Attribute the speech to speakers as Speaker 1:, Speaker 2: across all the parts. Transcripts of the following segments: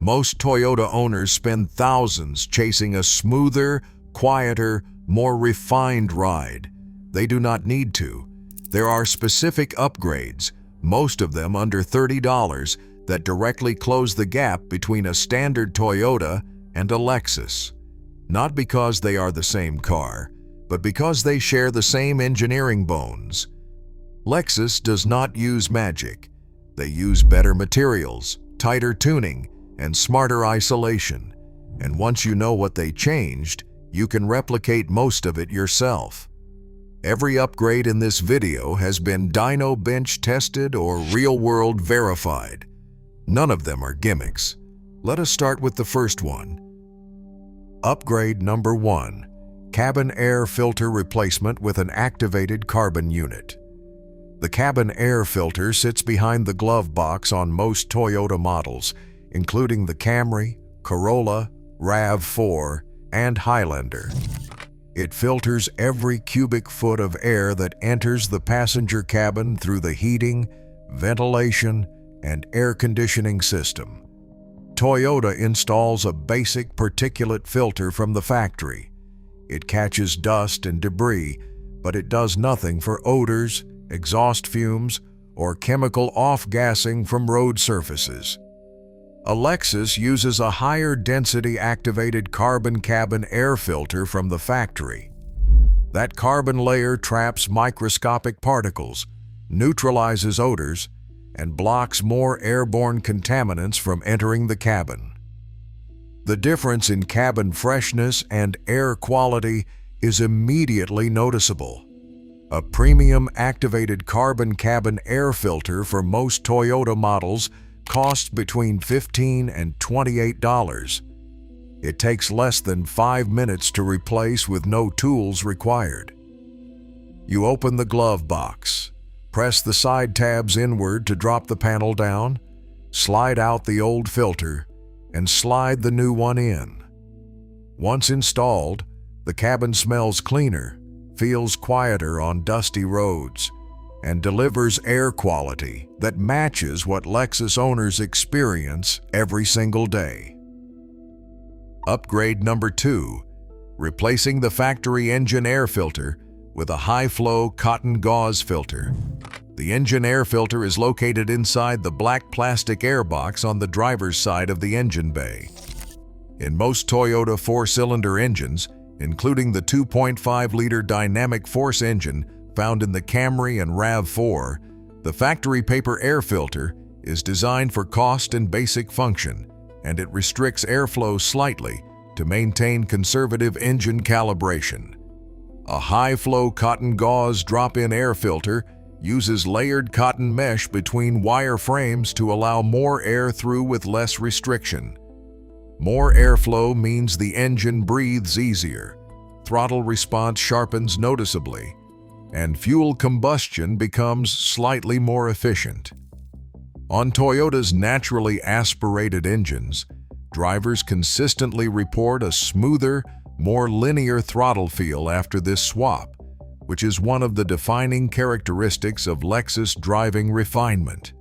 Speaker 1: Most Toyota owners spend thousands chasing a smoother, quieter, more refined ride. They do not need to. There are specific upgrades, most of them under $30, that directly close the gap between a standard Toyota and a Lexus. Not because they are the same car, but because they share the same engineering bones. Lexus does not use magic. They use better materials, tighter tuning, and smarter isolation. And once you know what they changed, you can replicate most of it yourself. Every upgrade in this video has been dyno bench tested or real-world verified. None of them are gimmicks. Let us start with the first one. Upgrade number 1. Cabin air filter replacement with an activated carbon unit. The cabin air filter sits behind the glove box on most Toyota models, including the Camry, Corolla, RAV4, and Highlander. It filters every cubic foot of air that enters the passenger cabin through the heating, ventilation, and air conditioning system. Toyota installs a basic particulate filter from the factory. It catches dust and debris, but it does nothing for odors, exhaust fumes, or chemical off-gassing from road surfaces. A Lexus uses a higher density activated carbon cabin air filter from the factory. That carbon layer traps microscopic particles, neutralizes odors, and blocks more airborne contaminants from entering the cabin. The difference in cabin freshness and air quality is immediately noticeable. A premium activated carbon cabin air filter for most Toyota models costs between $15 and $28. It takes less than 5 minutes to replace with no tools required. You open the glove box, press the side tabs inward to drop the panel down, slide out the old filter, and slide the new one in. Once installed, the cabin smells cleaner, feels quieter on dusty roads, and delivers air quality that matches what Lexus owners experience every single day. Upgrade number 2, replacing the factory engine air filter with a high-flow cotton gauze filter. The engine air filter is located inside the black plastic air box on the driver's side of the engine bay. In most Toyota 4-cylinder engines, including the 2.5-liter dynamic force engine found in the Camry and RAV4, the factory paper air filter is designed for cost and basic function, and it restricts airflow slightly to maintain conservative engine calibration. A high-flow cotton gauze drop-in air filter uses layered cotton mesh between wire frames to allow more air through with less restriction. More airflow means the engine breathes easier, throttle response sharpens noticeably, and fuel combustion becomes slightly more efficient. On Toyota's naturally aspirated engines, drivers consistently report a smoother, more linear throttle feel after this swap, which is one of the defining characteristics of Lexus driving refinement.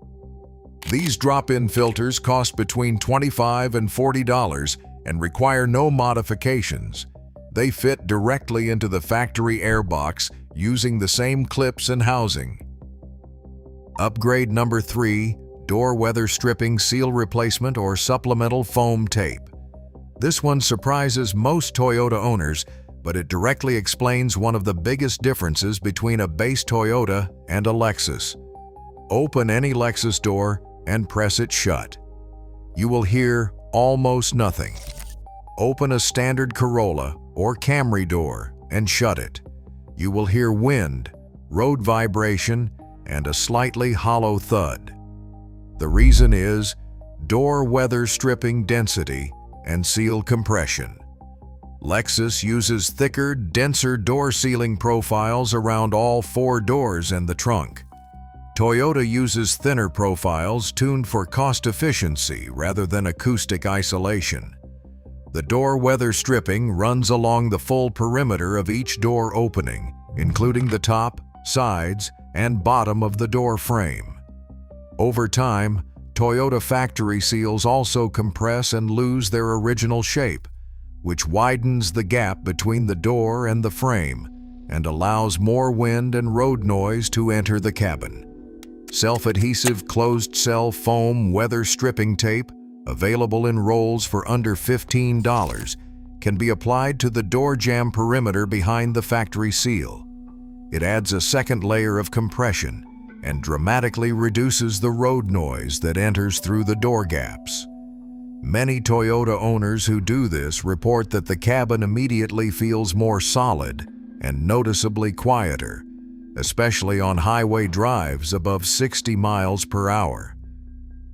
Speaker 1: These drop-in filters cost between $25 and $40 and require no modifications. They fit directly into the factory airbox using the same clips and housing. Upgrade number 3, door weather stripping seal replacement or supplemental foam tape. This one surprises most Toyota owners, but it directly explains one of the biggest differences between a base Toyota and a Lexus. Open any Lexus door and press it shut. You will hear almost nothing. Open a standard Corolla or Camry door and shut it. You will hear wind, road vibration, and a slightly hollow thud. The reason is door weather stripping density and seal compression. Lexus uses thicker, denser door sealing profiles around all 4 doors and the trunk. Toyota uses thinner profiles tuned for cost efficiency rather than acoustic isolation. The door weather stripping runs along the full perimeter of each door opening, including the top, sides, and bottom of the door frame. Over time, Toyota factory seals also compress and lose their original shape, which widens the gap between the door and the frame and allows more wind and road noise to enter the cabin. Self-adhesive closed-cell foam weather stripping tape, available in rolls for under $15, can be applied to the door jamb perimeter behind the factory seal. It adds a second layer of compression and dramatically reduces the road noise that enters through the door gaps. Many Toyota owners who do this report that the cabin immediately feels more solid and noticeably quieter, especially on highway drives above 60 miles per hour.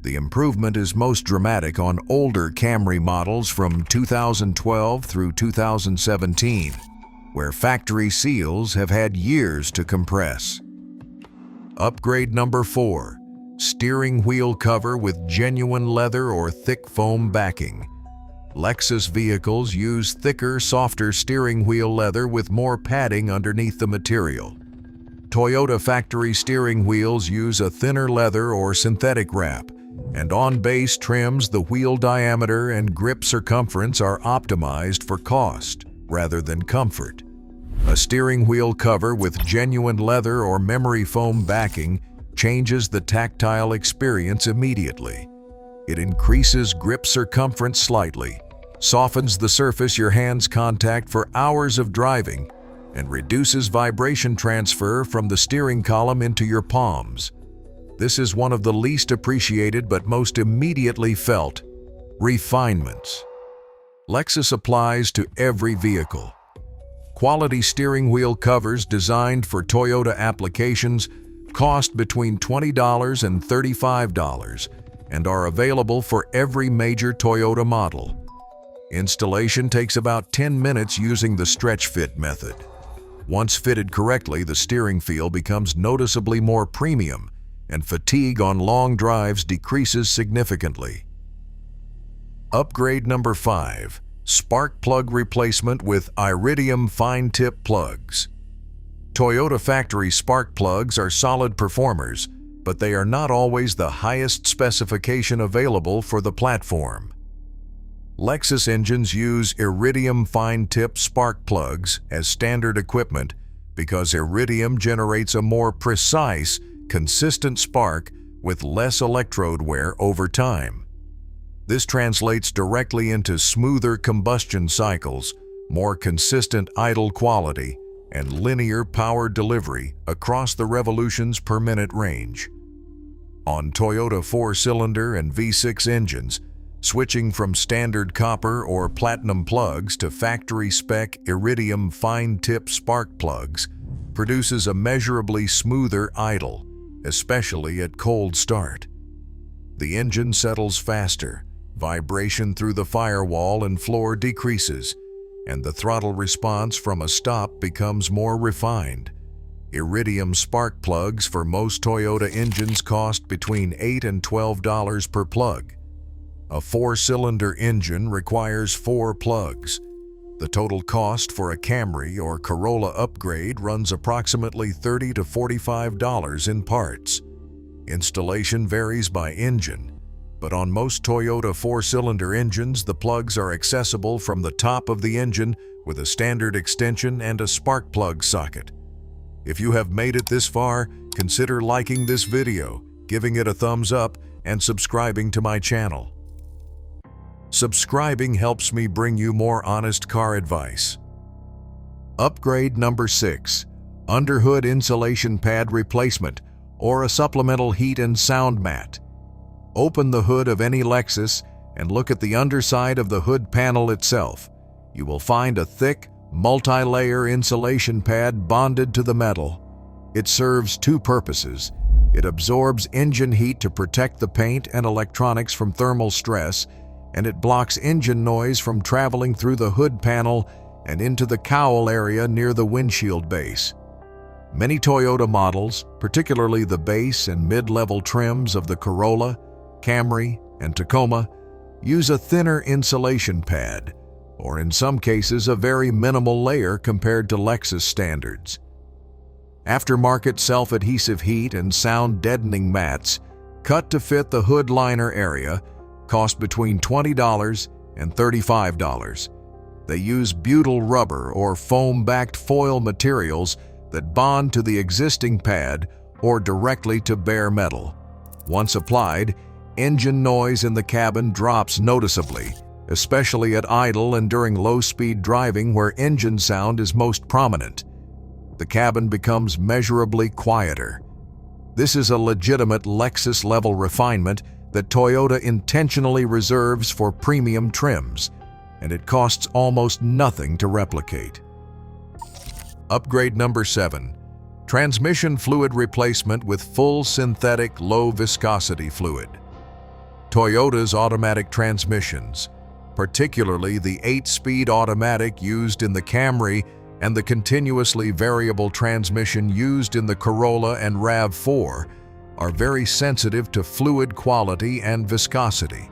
Speaker 1: The improvement is most dramatic on older Camry models from 2012 through 2017, where factory seals have had years to compress. Upgrade number 4. Steering wheel cover with genuine leather or thick foam backing. LEXUS vehicles use thicker, softer steering wheel leather with more padding underneath the material. Toyota factory steering wheels use a thinner leather or synthetic wrap, and on-base trims, the wheel diameter and grip circumference are optimized for cost rather than comfort. A steering wheel cover with genuine leather or memory foam backing changes the tactile experience immediately. It increases grip circumference slightly, softens the surface your hands contact for hours of driving, and reduces vibration transfer from the steering column into your palms. This is one of the least appreciated but most immediately felt refinements. LEXUS applies to every vehicle. Quality steering wheel covers designed for Toyota applications cost between $20 and $35 and are available for every major Toyota model. Installation takes about 10 minutes using the stretch fit method. Once fitted correctly, the steering feel becomes noticeably more premium, and fatigue on long drives decreases significantly. Upgrade number 5. Spark plug replacement with Iridium fine tip plugs. Toyota factory spark plugs are solid performers, but they are not always the highest specification available for the platform. LEXUS engines use Iridium fine tip spark plugs as standard equipment because Iridium generates a more precise, consistent spark with less electrode wear over time. This translates directly into smoother combustion cycles, more consistent idle quality, and linear power delivery across the revolutions per minute range. On Toyota 4-cylinder and V6 engines, switching from standard copper or platinum plugs to factory-spec Iridium fine-tip spark plugs produces a measurably smoother idle, especially at cold start. The engine settles faster, vibration through the firewall and floor decreases, and the throttle response from a stop becomes more refined. Iridium spark plugs for most Toyota engines cost between $8 and $12 per plug. A 4-cylinder engine requires 4 plugs. The total cost for a Camry or Corolla upgrade runs approximately $30 to $45 in parts. Installation varies by engine, but on most Toyota 4-cylinder engines, the plugs are accessible from the top of the engine with a standard extension and a spark plug socket. If you have made it this far, consider liking this video, giving it a thumbs up, and subscribing to my channel. Subscribing helps me bring you more honest car advice. Upgrade number 6. Underhood insulation pad replacement or a supplemental heat and sound mat. Open the hood of any LEXUS and look at the underside of the hood panel itself. You will find a thick, multi-layer insulation pad bonded to the metal. It serves 2 purposes. It absorbs engine heat to protect the paint and electronics from thermal stress, and it blocks engine noise from traveling through the hood panel and into the cowl area near the windshield base. Many Toyota models, particularly the base and mid-level trims of the Corolla, Camry, and Tacoma, use a thinner insulation pad, or in some cases a very minimal layer compared to LEXUS standards. Aftermarket self-adhesive heat and sound deadening mats cut to fit the hood liner area, cost between $20 and $35. They use butyl rubber or foam-backed foil materials that bond to the existing pad or directly to bare metal. Once applied, engine noise in the cabin drops noticeably, especially at idle and during low-speed driving where engine sound is most prominent. The cabin becomes measurably quieter. This is a legitimate Lexus-level refinement that Toyota intentionally reserves for premium trims, and it costs almost nothing to replicate. Upgrade number 7. Transmission fluid replacement with full synthetic low-viscosity fluid. Toyota's automatic transmissions, particularly the 8-speed automatic used in the Camry and the continuously variable transmission used in the Corolla and RAV4, are very sensitive to fluid quality and viscosity.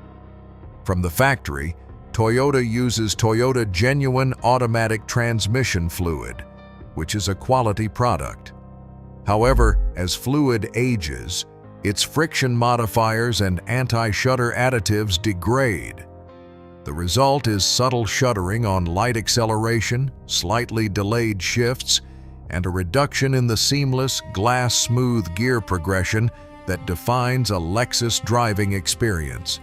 Speaker 1: From the factory, Toyota uses Toyota Genuine Automatic Transmission Fluid, which is a quality product. However, as fluid ages, its friction modifiers and anti-shudder additives degrade. The result is subtle shuddering on light acceleration, slightly delayed shifts, and a reduction in the seamless, glass-smooth gear progression that defines a Lexus driving experience.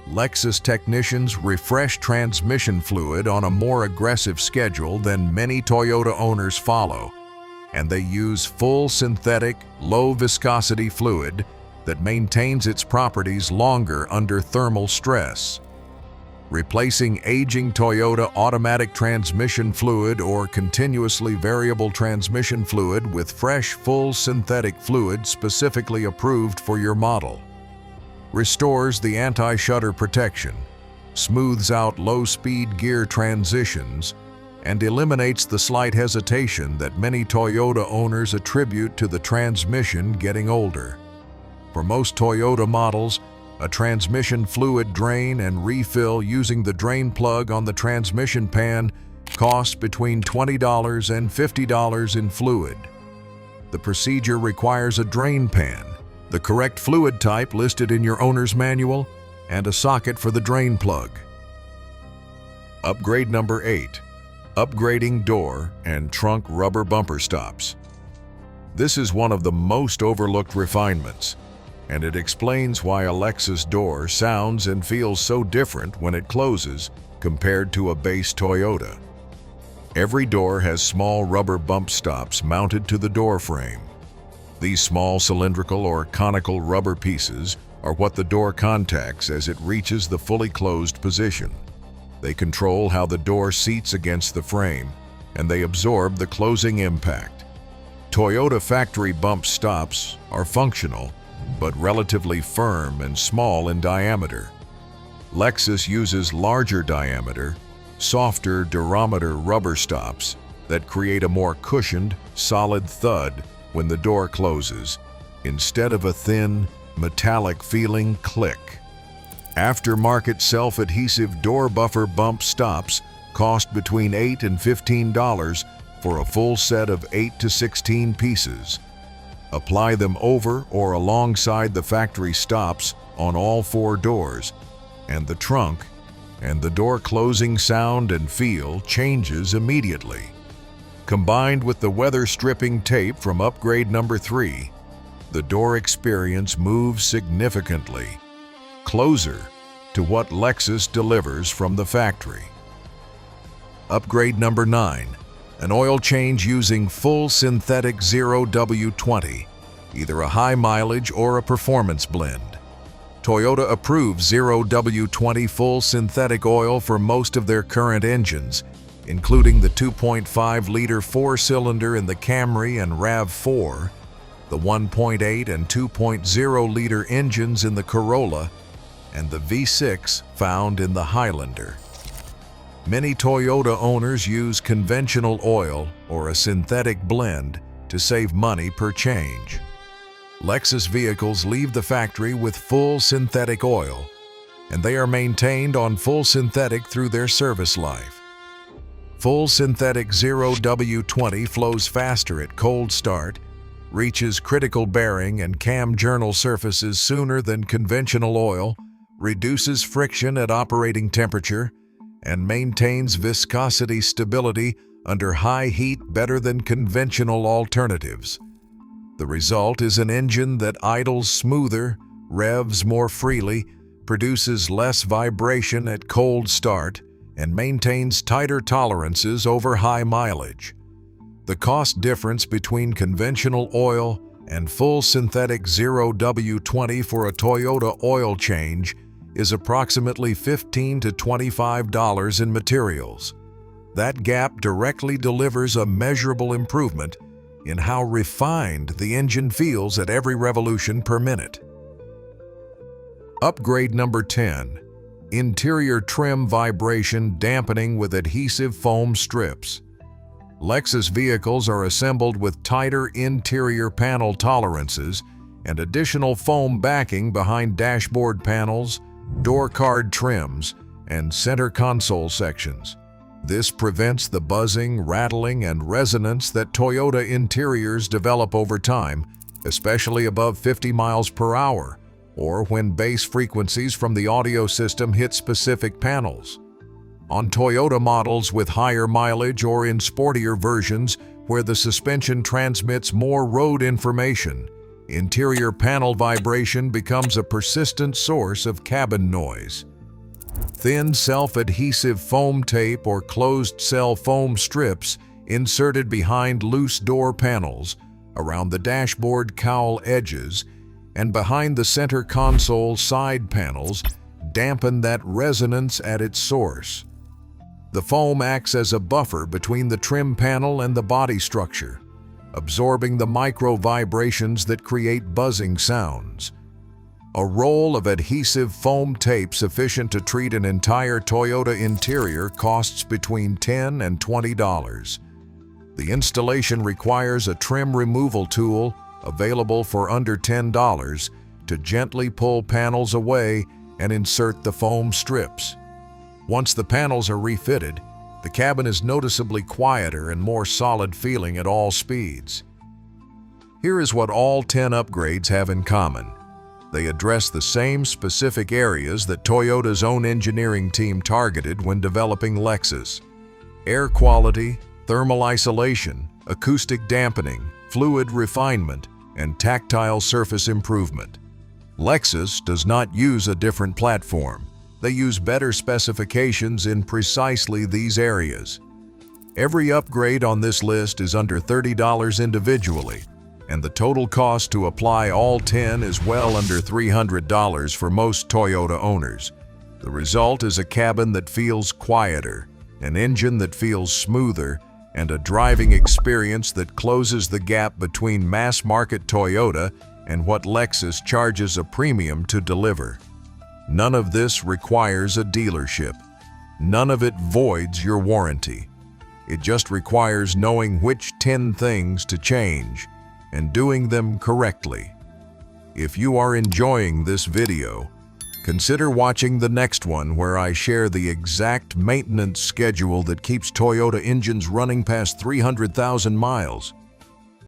Speaker 1: Lexus technicians refresh transmission fluid on a more aggressive schedule than many Toyota owners follow, and they use full synthetic, low-viscosity fluid that maintains its properties longer under thermal stress. Replacing aging Toyota automatic transmission fluid or continuously variable transmission fluid with fresh, full synthetic fluid specifically approved for your model restores the anti-shudder protection, smooths out low-speed gear transitions, and eliminates the slight hesitation that many Toyota owners attribute to the transmission getting older. For most Toyota models, a transmission fluid drain and refill using the drain plug on the transmission pan costs between $20 and $50 in fluid. The procedure requires a drain pan, the correct fluid type listed in your owner's manual, and a socket for the drain plug. Upgrade number 8. Upgrading door and trunk rubber bumper stops. This is one of the most overlooked refinements, and it explains why a Lexus door sounds and feels so different when it closes compared to a base Toyota. Every door has small rubber bump stops mounted to the door frame. These small cylindrical or conical rubber pieces are what the door contacts as it reaches the fully closed position. They control how the door seats against the frame, and they absorb the closing impact. Toyota factory bump stops are functional, but relatively firm and small in diameter. Lexus uses larger diameter, softer durometer rubber stops that create a more cushioned, solid thud when the door closes, instead of a thin, metallic-feeling click. Aftermarket self-adhesive door buffer bump stops cost between $8 and $15 for a full set of 8 to 16 pieces. Apply them over or alongside the factory stops on all 4 doors, and the trunk and the door closing sound and feel changes immediately. Combined with the weather stripping tape from upgrade number 3, the door experience moves significantly closer to what Lexus delivers from the factory. Upgrade number 9. An oil change using full synthetic 0W20, either a high mileage or a performance blend. Toyota approves 0W20 full synthetic oil for most of their current engines, including the 2.5-liter 4-cylinder in the Camry and RAV4, the 1.8 and 2.0-liter engines in the Corolla, and the V6 found in the Highlander. Many Toyota owners use conventional oil or a synthetic blend to save money per change. Lexus vehicles leave the factory with full synthetic oil, and they are maintained on full synthetic through their service life. Full synthetic 0W20 flows faster at cold start, reaches critical bearing and cam journal surfaces sooner than conventional oil, reduces friction at operating temperature, and maintains viscosity stability under high heat better than conventional alternatives. The result is an engine that idles smoother, revs more freely, produces less vibration at cold start, and maintains tighter tolerances over high mileage. The cost difference between conventional oil and full synthetic 0W20 for a Toyota oil change is approximately $15 to $25 in materials. That gap directly delivers a measurable improvement in how refined the engine feels at every revolution per minute. Upgrade number 10. Interior trim vibration dampening with adhesive foam strips. LEXUS vehicles are assembled with tighter interior panel tolerances and additional foam backing behind dashboard panels, door card trims, and center console sections. This prevents the buzzing, rattling, and resonance that Toyota interiors develop over time, especially above 50 miles per hour, or when bass frequencies from the audio system hit specific panels. On Toyota models with higher mileage or in sportier versions where the suspension transmits more road information, interior panel vibration becomes a persistent source of cabin noise. Thin self-adhesive foam tape or closed-cell foam strips inserted behind loose door panels, around the dashboard cowl edges, and behind the center console side panels dampen that resonance at its source. The foam acts as a buffer between the trim panel and the body structure, absorbing the micro vibrations that create buzzing sounds. A roll of adhesive foam tape sufficient to treat an entire Toyota interior costs between $10 and $20. The installation requires a trim removal tool available for under $10 to gently pull panels away and insert the foam strips. Once the panels are refitted, the cabin is noticeably quieter and more solid feeling at all speeds. Here is what all 10 upgrades have in common. They address the same specific areas that Toyota's own engineering team targeted when developing LEXUS: air quality, thermal isolation, acoustic dampening, fluid refinement, and tactile surface improvement. LEXUS does not use a different platform. They use better specifications in precisely these areas. Every upgrade on this list is under $30 individually, and the total cost to apply all 10 is well under $300 for most Toyota owners. The result is a cabin that feels quieter, an engine that feels smoother, and a driving experience that closes the gap between mass-market Toyota and what LEXUS charges a premium to deliver. None of this requires a dealership. None of it voids your warranty. It just requires knowing which 10 things to change and doing them correctly. If you are enjoying this video, consider watching the next one where I share the exact maintenance schedule that keeps Toyota engines running past 300,000 miles.